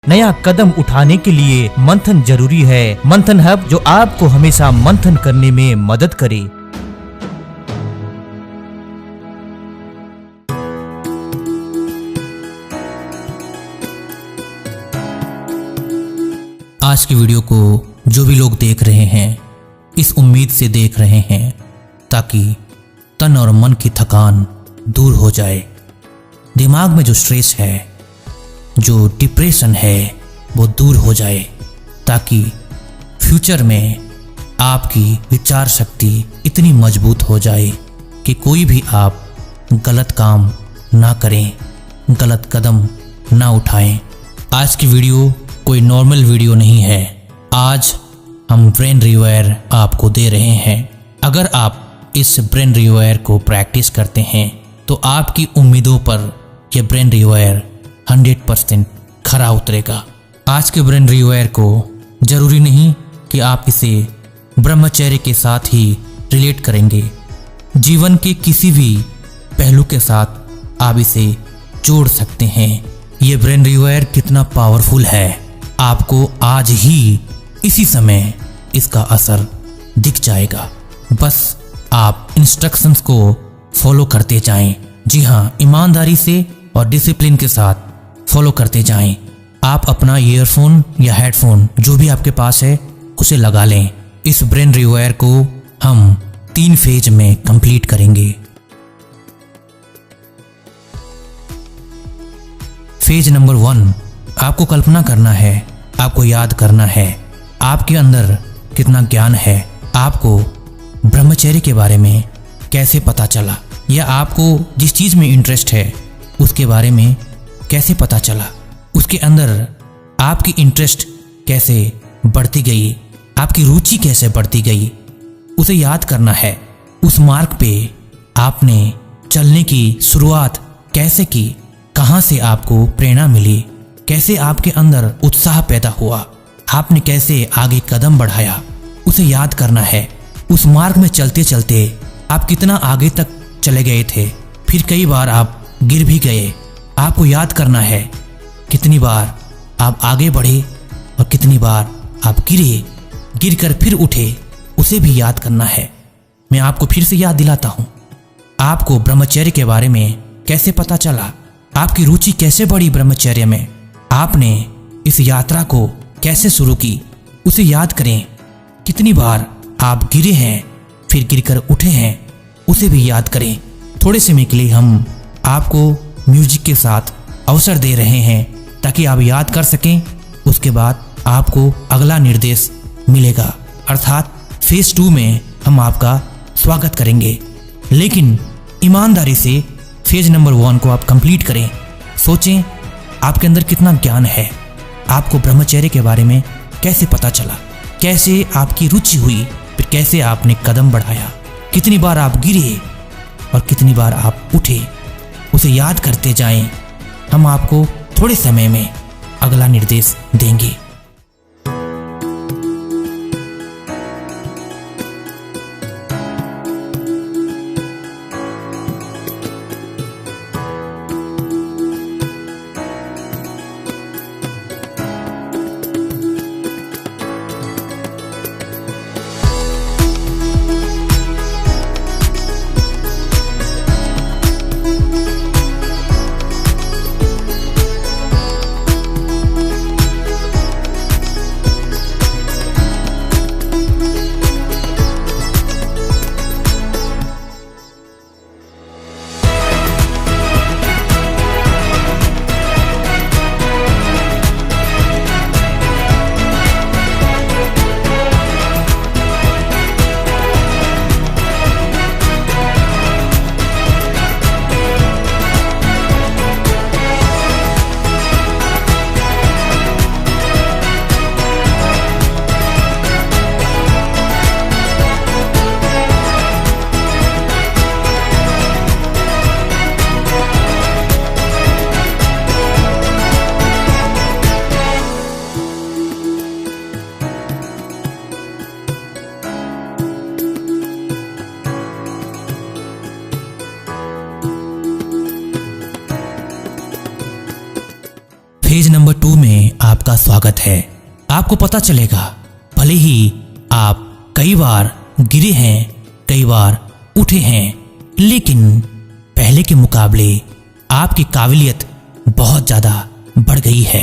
नया कदम उठाने के लिए मंथन जरूरी है। मंथन हब जो आपको हमेशा मंथन करने में मदद करे। आज की वीडियो को जो भी लोग देख रहे हैं, इस उम्मीद से देख रहे हैं ताकि तन और मन की थकान दूर हो जाए। दिमाग में जो स्ट्रेस है, जो डिप्रेशन है, वो दूर हो जाए, ताकि फ्यूचर में आपकी विचार शक्ति इतनी मजबूत हो जाए कि कोई भी आप गलत काम ना करें, गलत कदम ना उठाएं। आज की वीडियो कोई नॉर्मल वीडियो नहीं है। आज हम ब्रेन रिवायर आपको दे रहे हैं। अगर आप इस ब्रेन रिवायर को प्रैक्टिस करते हैं तो आपकी उम्मीदों पर यह ब्रेन रिवायर 100% खरा उतरेगा। आज के ब्रेन रिवायर को जरूरी नहीं कि आप इसे ब्रह्मचर्य के साथ ही रिलेट करेंगे। जीवन के किसी भी पहलू के साथ आप इसे जोड़ सकते हैं। ये ब्रेन रिवायर कितना पावरफुल है, आपको आज ही इसी समय इसका असर दिख जाएगा। बस आप इंस्ट्रक्शंस को फॉलो करते जाएं। जी हाँ, ईमानदारी से और डिसिप्लिन के साथ फॉलो करते जाएं। आप अपना ईयरफोन या हेडफोन जो भी आपके पास है उसे लगा लें। इस ब्रेन रिवायर को हम 3 फेज में कंप्लीट करेंगे। फेज नंबर 1, आपको कल्पना करना है, आपको याद करना है आपके अंदर कितना ज्ञान है, आपको ब्रह्मचर्य के बारे में कैसे पता चला, या आपको जिस चीज़ में इंटरेस्ट है उसके बारे में कैसे पता चला, उसके अंदर आपकी इंटरेस्ट कैसे बढ़ती गई, आपकी रुचि कैसे बढ़ती गई, उसे याद करना है। उस मार्ग पे आपने चलने की शुरुआत कैसे की, कहाँ से आपको प्रेरणा मिली, कैसे आपके अंदर उत्साह पैदा हुआ, आपने कैसे आगे कदम बढ़ाया, उसे याद करना है। उस मार्ग में चलते चलते आप कितना आगे तक चले गए थे, फिर कई बार आप गिर भी गए। आपको याद करना है कितनी बार आप आगे बढ़े और कितनी बार आप गिरे, गिरकर फिर उठे, उसे भी याद करना है। मैं आपको फिर से याद दिलाता हूँ, आपको ब्रह्मचर्य के बारे में कैसे पता चला, आपकी रुचि कैसे बढ़ी ब्रह्मचर्य में, आपने इस यात्रा को कैसे शुरू की, उसे याद करें। कितनी बार आप गिरे हैं फिर गिरकर उठे हैं, उसे भी याद करें। थोड़े समय के लिए हम आपको म्यूजिक के साथ अवसर दे रहे हैं ताकि आप याद कर सकें। उसके बाद आपको अगला निर्देश मिलेगा, अर्थात फेज 2 में हम आपका स्वागत करेंगे। लेकिन ईमानदारी से फेज नंबर 1 को आप कंप्लीट करें। सोचें आपके अंदर कितना ज्ञान है, आपको ब्रह्मचर्य के बारे में कैसे पता चला, कैसे आपकी रुचि हुई, फिर कैसे आपने कदम बढ़ाया, कितनी बार आप गिरे और कितनी बार आप उठे, उसे याद करते जाएं। हम आपको थोड़े समय में अगला निर्देश देंगे। आपका स्वागत है। आपको पता चलेगा, भले ही आप कई बार गिरे हैं, कई बार उठे हैं, लेकिन पहले के मुकाबले आपकी काबिलियत बहुत ज़्यादा बढ़ गई है।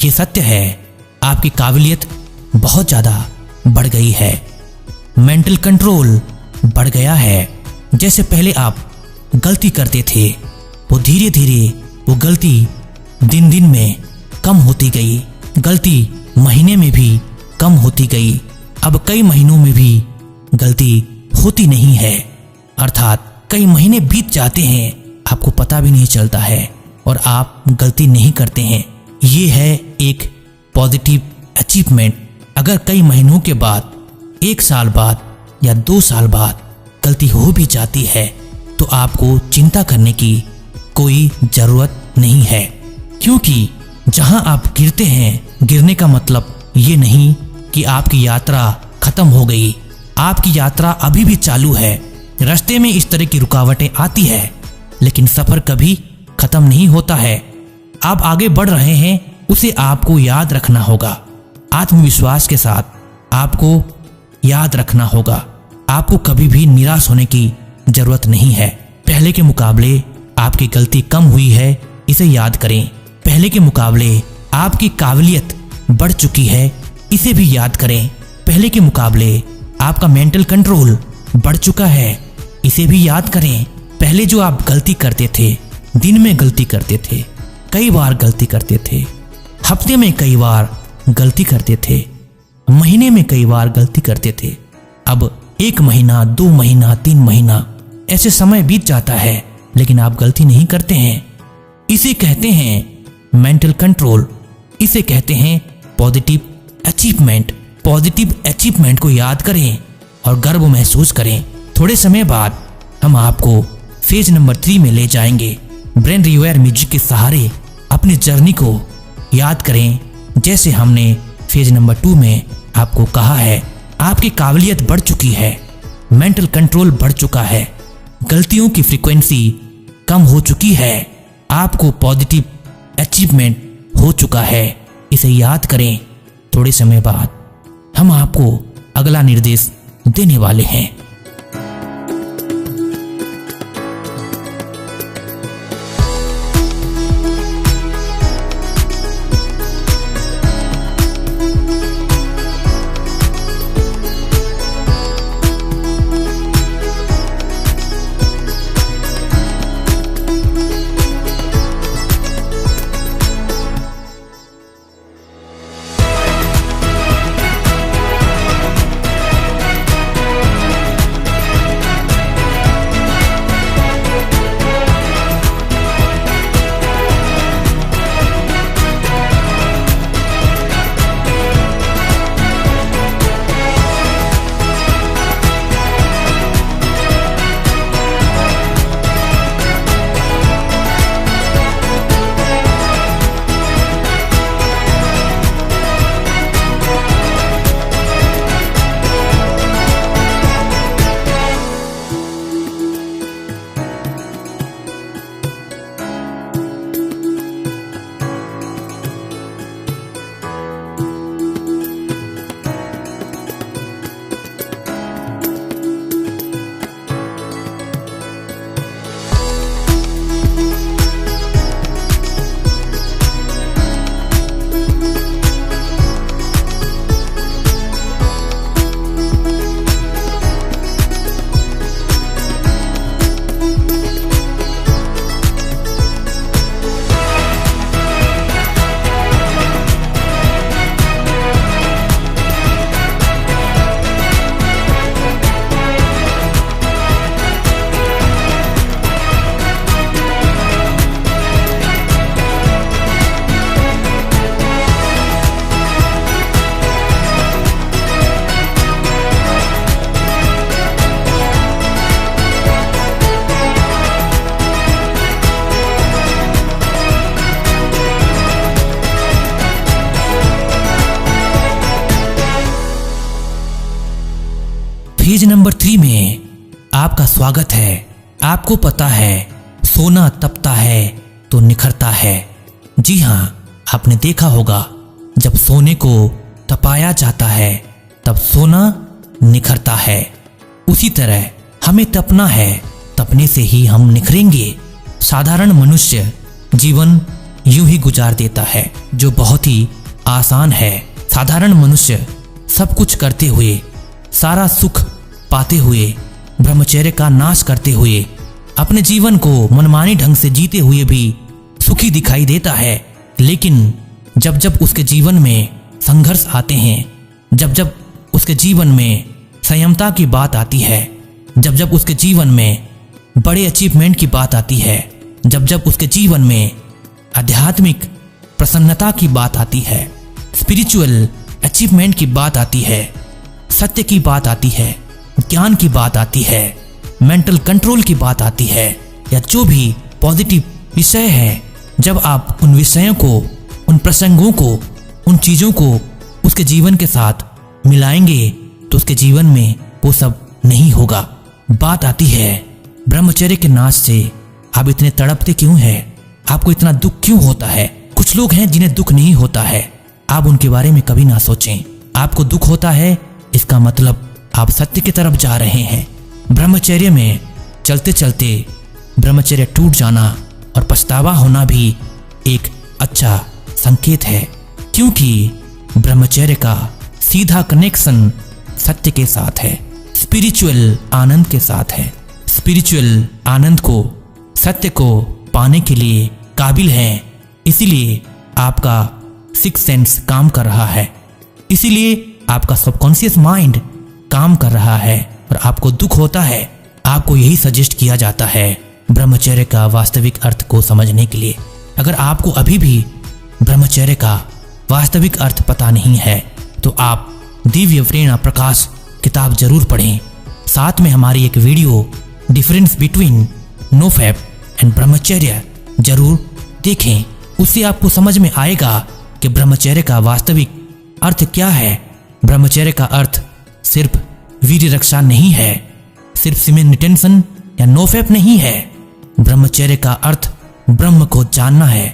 ये सत्य है, आपकी काबिलियत बहुत ज़्यादा बढ़ गई है। मेंटल कंट्रोल बढ़ गया है। जैसे पहले आप गलती करते थे, वो धीरे धीरे वो गलती दिन दिन में कम होती गई। गलती महीने में भी कम होती गई। अब कई महीनों में भी गलती होती नहीं है, अर्थात कई महीने बीत जाते हैं, आपको पता भी नहीं चलता है और आप गलती नहीं करते हैं। ये है एक पॉजिटिव अचीवमेंट। अगर कई महीनों के बाद, 1 साल बाद या 2 साल बाद गलती हो भी जाती है तो आपको चिंता करने की कोई जरूरत नहीं है, क्योंकि जहां आप गिरते हैं, गिरने का मतलब ये नहीं कि आपकी यात्रा खत्म हो गई। आपकी यात्रा अभी भी चालू है। रास्ते में इस तरह की रुकावटें आती है, लेकिन सफर कभी खत्म नहीं होता है। आप आगे बढ़ रहे हैं, उसे आपको याद रखना होगा। आत्मविश्वास के साथ आपको याद रखना होगा। आपको कभी भी निराश होने की जरूरत नहीं है। पहले के मुकाबले आपकी गलती कम हुई है, इसे याद करें। पहले के मुकाबले आपकी काबिलियत बढ़ चुकी है, इसे भी याद करें। पहले के मुकाबले आपका मेंटल कंट्रोल बढ़ चुका है, इसे भी याद करें। पहले जो आप गलती करते थे, दिन में गलती करते थे, कई बार गलती करते थे, हफ्ते में कई बार गलती करते थे, महीने में कई बार गलती करते थे, अब 1 महीना, 2 महीना, 3 महीना ऐसे समय बीत जाता है, लेकिन आप गलती नहीं करते हैं। इसे कहते हैं मेंटल कंट्रोल, इसे कहते हैं पॉजिटिव अचीवमेंट। पॉजिटिव अचीवमेंट को याद करें और गर्व महसूस करें। थोड़े समय बाद हम आपको फेज नंबर 3 में ले जाएंगे। ब्रेन रिवायर म्यूजिक के सहारे अपनी जर्नी को याद करें। जैसे हमने फेज नंबर 2 में आपको कहा है, आपकी काबिलियत बढ़ चुकी है, मेंटल कंट्रोल बढ़ चुका है, गलतियों की फ्रीक्वेंसी कम हो चुकी है, आपको पॉजिटिव अचीवमेंट हो चुका है। इसे याद करें। थोड़े समय बाद हम आपको अगला निर्देश देने वाले हैं। फेज नंबर 3 में आपका स्वागत है। आपको पता है, सोना तपता है तो निखरता है। जी हाँ, आपने देखा होगा जब सोने को तपाया जाता है तब सोना निखरता है। उसी तरह हमें तपना है, तपने से ही हम निखरेंगे। साधारण मनुष्य जीवन यूं ही गुजार देता है, जो बहुत ही आसान है। साधारण मनुष्य सब कुछ करते हुए, सारा सुख पाते हुए, ब्रह्मचर्य का नाश करते हुए, अपने जीवन को मनमानी ढंग से जीते हुए भी सुखी दिखाई देता है। लेकिन जब जब उसके जीवन में संघर्ष आते हैं, जब जब उसके जीवन में संयमता की बात आती है, जब जब उसके जीवन में बड़े अचीवमेंट की बात आती है, जब जब उसके जीवन में आध्यात्मिक प्रसन्नता की बात आती है, स्पिरिचुअल अचीवमेंट की बात आती है, सत्य की बात आती है, ज्ञान की बात आती है, मेंटल कंट्रोल की बात आती है, या जो भी पॉजिटिव विषय है, जब आप उन विषयों को, उन प्रसंगों को, उन चीजों को उसके जीवन के साथ मिलाएंगे तो उसके जीवन में वो सब नहीं होगा। बात आती है ब्रह्मचर्य के नाश से आप इतने तड़पते क्यों हैं? आपको इतना दुख क्यों होता है? कुछ लोग हैं जिन्हें दुख नहीं होता है, आप उनके बारे में कभी ना सोचें। आपको दुख होता है, इसका मतलब आप सत्य की तरफ जा रहे हैं। ब्रह्मचर्य में चलते चलते ब्रह्मचर्य टूट जाना और पछतावा होना भी एक अच्छा संकेत है, क्योंकि ब्रह्मचर्य का सीधा कनेक्शन सत्य के साथ है, स्पिरिचुअल आनंद के साथ है। स्पिरिचुअल आनंद को, सत्य को पाने के लिए काबिल हैं, इसीलिए आपका सिक्स सेंस काम कर रहा है, इसीलिए आपका सबकॉन्शियस माइंड काम कर रहा है और आपको दुख होता है। आपको यही सजेस्ट किया जाता है ब्रह्मचर्य का वास्तविक अर्थ को समझने के लिए। अगर आपको अभी भी ब्रह्मचर्य का वास्तविक अर्थ पता नहीं है तो आप दिव्य प्रेरणा प्रकाश किताब जरूर पढ़ें। साथ में हमारी एक video difference between NoFap and ब्रह्मचर्य जरूर देखें। उससे आपको समझ में आएगा कि ब्रह्मचर्य का वास्तविक अर्थ क्या है। ब्रह्मचर्य का अर्थ सिर्फ वीर्य रक्षा नहीं है, सिर्फ सीमेन रिटेंशन या नोफैप नहीं है। ब्रह्मचर्य का अर्थ ब्रह्म को जानना है।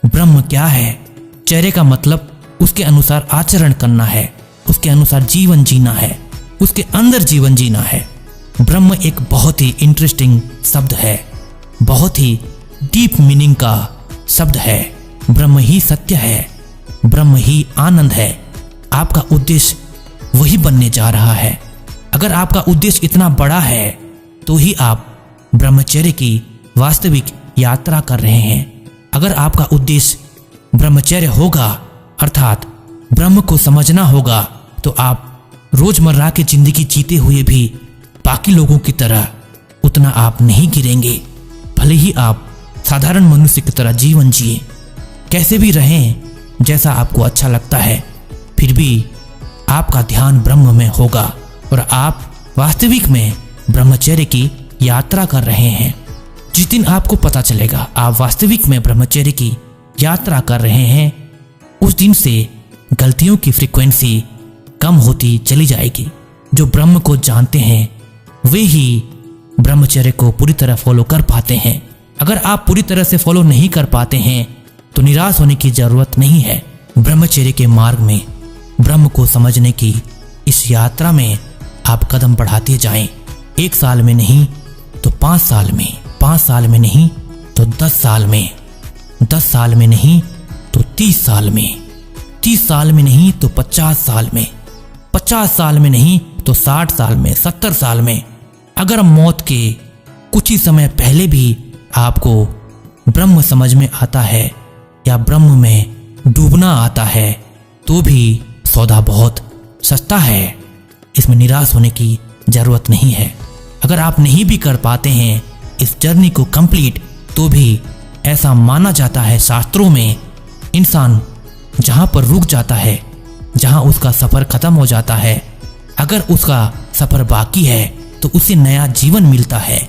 ब्रह्म क्या है? चर्य का मतलब उसके अनुसार आचरण करना है, उसके अनुसार जीवन जीना है, उसके अंदर जीवन जीना है। ब्रह्म एक बहुत ही इंटरेस्टिंग शब्द है, बहुत ही डीप मीनिंग का शब्द है। ब्रह्म ही सत्य है, ब्रह्म ही आनंद है। आपका उद्देश्य वही बनने जा रहा है। अगर आपका उद्देश्य इतना बड़ा है तो ही आप ब्रह्मचर्य की वास्तविक यात्रा कर रहे हैं। अगर आपका उद्देश्य ब्रह्मचर्य होगा, अर्थात ब्रह्म को समझना होगा, तो आप रोजमर्रा की जिंदगी जीते हुए भी बाकी लोगों की तरह उतना आप नहीं गिरेंगे। भले ही आप साधारण मनुष्य की तरह जीवन जिए, कैसे भी रहें, जैसा आपको अच्छा लगता है, फिर भी आपका ध्यान ब्रह्म में होगा और आप वास्तविक में ब्रह्मचर्य की यात्रा कर रहे हैं। जिस दिन आपको पता चलेगा आप वास्तविक में ब्रह्मचर्य की यात्रा कर रहे हैं, उस दिन से गलतियों की फ्रीक्वेंसी कम होती चली जाएगी। जो ब्रह्म को जानते हैं वे ही ब्रह्मचर्य को पूरी तरह फॉलो कर पाते हैं। अगर आप पूरी तरह से फॉलो नहीं कर पाते हैं तो निराश होने की जरूरत नहीं है। ब्रह्मचर्य के मार्ग में ब्रह्म को समझने की इस यात्रा में आप कदम बढ़ाते जाएं। 1 साल में नहीं तो 5 साल में, 5 साल में नहीं तो 10 साल में, 10 साल में नहीं तो 30 साल में, 30 साल में नहीं तो 50 साल में, 50 साल में नहीं तो 60 साल में, 70 साल में। अगर मौत के कुछ ही समय पहले भी आपको ब्रह्म समझ में आता है या ब्रह्म में डूबना आता है तो भी सौदा बहुत सस्ता है, इसमें निराश होने की जरूरत नहीं है। अगर आप नहीं भी कर पाते हैं इस जर्नी को कंप्लीट, तो भी ऐसा माना जाता है शास्त्रों में, इंसान जहां पर रुक जाता है, जहां उसका सफर खत्म हो जाता है, अगर उसका सफर बाकी है तो उसे नया जीवन मिलता है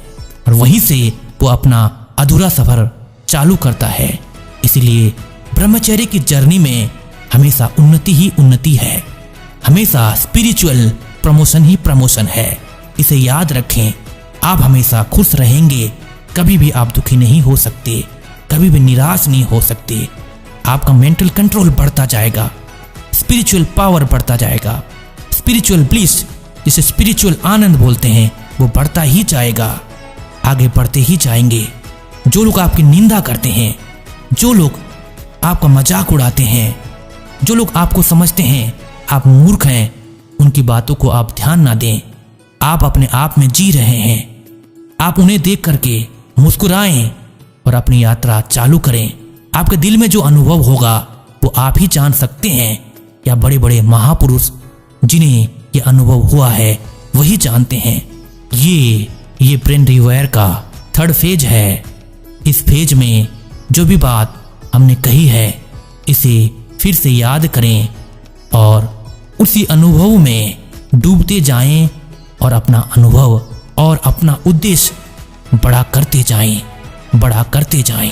और वहीं से वो अपना अधूरा सफर चालू करता है। इसलिए ब्रह्मचर्य की जर्नी में हमेशा उन्नति ही उन्नति है, हमेशा स्पिरिचुअल प्रमोशन ही प्रमोशन है। इसे याद रखें। आप हमेशा खुश रहेंगे, कभी भी आप दुखी नहीं हो सकते, कभी भी निराश नहीं हो सकते। आपका मेंटल कंट्रोल बढ़ता जाएगा, स्पिरिचुअल पावर बढ़ता जाएगा। स्पिरिचुअल ब्लिस, जिसे स्पिरिचुअल आनंद बोलते हैं, वो बढ़ता ही जाएगा, आगे बढ़ते ही जाएंगे। जो लोग आपकी निंदा करते हैं, जो लोग आपका मजाक उड़ाते हैं, जो लोग आपको समझते हैं आप मूर्ख हैं, उनकी बातों को आप ध्यान ना दें। आप अपने आप में जी रहे हैं। आप उन्हें देख करके मुस्कुराएं और अपनी यात्रा चालू करें। आपके दिल में जो अनुभव होगा वो आप ही जान सकते हैं, या बड़े बड़े महापुरुष जिन्हें ये अनुभव हुआ है वही जानते हैं। ये ब्रेन रिवायर का 3rd फेज है। इस फेज में जो भी बात हमने कही है इसे फिर से याद करें और उसी अनुभव में डूबते जाएं और अपना अनुभव और अपना उद्देश्य बड़ा करते जाएं, बड़ा करते जाएं।